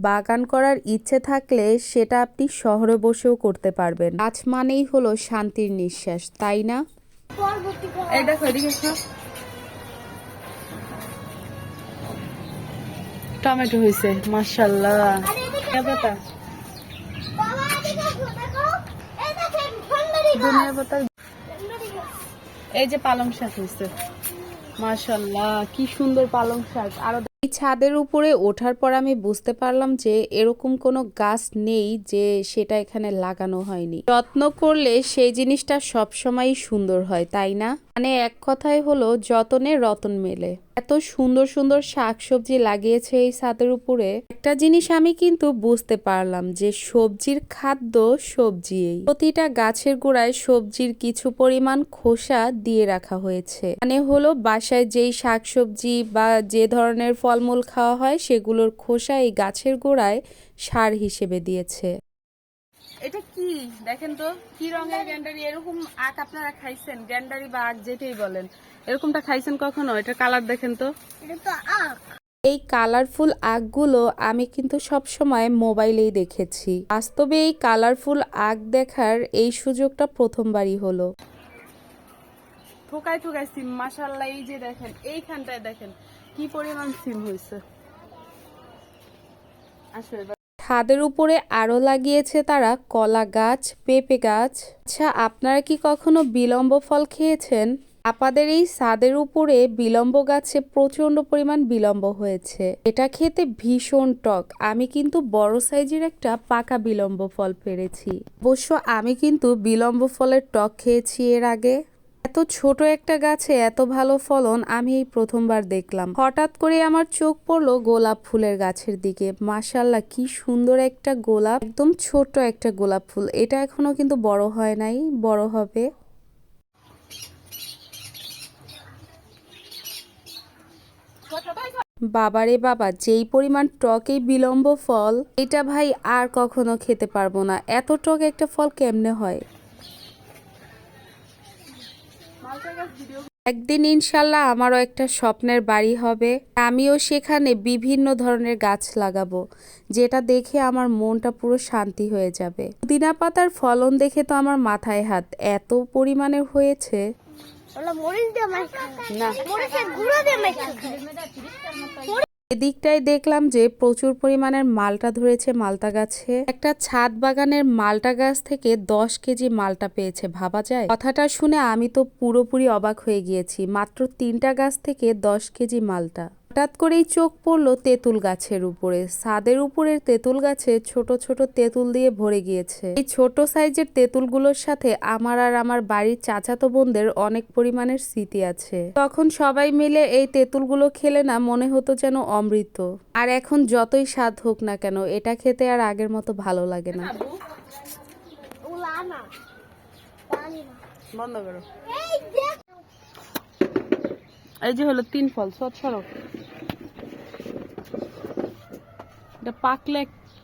বাগান করার ইচ্ছে থাকলে সেটা আপনি শহরে বসেও করতে পারবেন। গাছ মানেই হলো শান্তির নিঃশ্বাস, তাই না? এই দেখো এদিকে টমেটো হয়েছে মাশাআল্লাহ। এই যে পালং শাক হয়েছে মাশাআল্লাহ, কি সুন্দর পালং শাক। আরো এই ছাদের উপরে ওঠার পর আমি বুঝতে পারলাম যে এরকম কোনো গাছ নেই যে সেটা এখানে লাগানো হয়নি। যত্ন করলে সেই জিনিসটা সবসময়ই সুন্দর হয়, তাই না? মানে এক কথায় হলো যতনে রতন মেলে। এত সুন্দর সুন্দর শাকসবজি লাগিয়েছে এই ছাদের উপরে। একটা জিনিস আমি কিন্তু বুঝতে পারলাম যে সবজির খাদ্য সবজি। প্রতিটা গাছের গোড়ায় সবজির কিছু পরিমাণ খোসা দিয়ে রাখা হয়েছে। মানে হলো বাসায় যেই শাকসবজি বা যে ধরনের ফলমূল খাওয়া হয় সেগুলোর খোসা এই গাছের গোড়ায় সার হিসেবে দিয়েছে। এটা কি দেখেন তো, কি রঙের গ্যান্ডারি? এরকম আখ আপনারা খাইছেন? গ্যান্ডারি বা আখ যেটাই বলেন, এরকমটা খাইছেন কখনো? এটা কালার দেখেন তো, এটা তো আখ। এই কালারফুল আখগুলো আমি কিন্তু সব সময় মোবাইলেই দেখেছি। বাস্তবে এই কালারফুল আখ দেখার এই সুযোগটা প্রথমবারই হলো। ঠোকাই ঠোকাই সিম মাশাআল্লাহ। এই যে দেখেন এইখানটায় দেখেন কি পরিমাণ সিম হয়েছে। আসলে ছাদের উপরে আরো লাগিয়েছে তারা কলা গাছ, পেঁপে গাছ। আচ্ছা, আপনারা কি কখনো বিলম্ব ফল খেয়েছেন? আপনাদের এই ছাদের উপরে বিলম্ব গাছে প্রচন্ড পরিমাণ বিলম্ব হয়েছে। এটা খেতে ভীষণ টক। আমি কিন্তু বড় সাইজের একটা পাকা বিলম্ব ফল পেরেছি। অবশ্য আমি কিন্তু বিলম্ব ফলের টক খেয়েছি এর আগে। এত ছোট একটা গাছে এত ভালো ফলন আমি এই প্রথমবার দেখলাম। হঠাৎ করে আমার চোখ পড়লো গোলাপ ফুলের গাছের দিকে। মাশাআল্লাহ, কি সুন্দর একটা গোলাপ, একদম ছোট একটা গোলাপ ফুল। এটা এখনো কিন্তু বড় হয় নাই, বড় হবে। বাবারে বাবা, যেই পরিমাণ টক এই বিলম্ব ফল, এটা ভাই আর কখনো খেতে পারবো না। এত টক একটা ফল কেমনে হয়? একদিন ইনশাল্লাহ আমারও একটা স্বপ্নের বাড়ি হবে। আমিও সেখানে বিভিন্ন ধরনের গাছ লাগাবো, যেটা দেখে আমার মনটা পুরো শান্তি হয়ে যাবে। পুদিনা পাতার ফলন দেখে তো আমার মাথায় হাত, এত পরিমাণের হয়েছে। এদিকটাই দেখলাম যে প্রচুর পরিমাণের মালটা ধরেছে মালটা গাছে। একটা ছাদ বাগানের মালটা গাছ থেকে 10 কেজি মালটা পেয়েছে, ভাবা যায়? কথাটা শুনে আমি তো পুরোপুরি অবাক হয়ে গিয়েছি। মাত্র 3টা গাছ থেকে 10 কেজি মালটা। হঠাৎ করেই চোখ পড়লো তেঁতুল গাছের উপরে। ছাদের উপরের তেঁতুল গাছে ছোট ছোট তেঁতুল দিয়ে ভরে গিয়েছে। এই ছোট সাইজের তেঁতুলগুলোর সাথে আমার আর আমার বাড়ির চাচাতো বোনদের অনেক পরিমাণের স্মৃতি আছে। তখন সবাই মিলে এই তেঁতুলগুলো খেলে না মনে হতো যেন অমৃত। আর এখন যতই স্বাদ হোক না কেন, এটা খেতে আর আগের মতো ভালো লাগে না। বন্ধ করো। এই যে হলো 3 ফল সরক, এটা পাকলে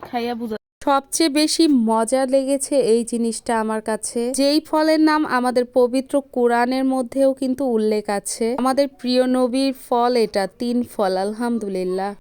খাইয়া বুঝা। সবচেয়ে বেশি মজা লেগেছে এই জিনিসটা আমার কাছে, যেই ফলের নাম আমাদের পবিত্র কোরআনের মধ্যেও কিন্তু উল্লেখ আছে। আমাদের প্রিয় নবীর ফল এটা, 3 ফল। আলহামদুলিল্লাহ।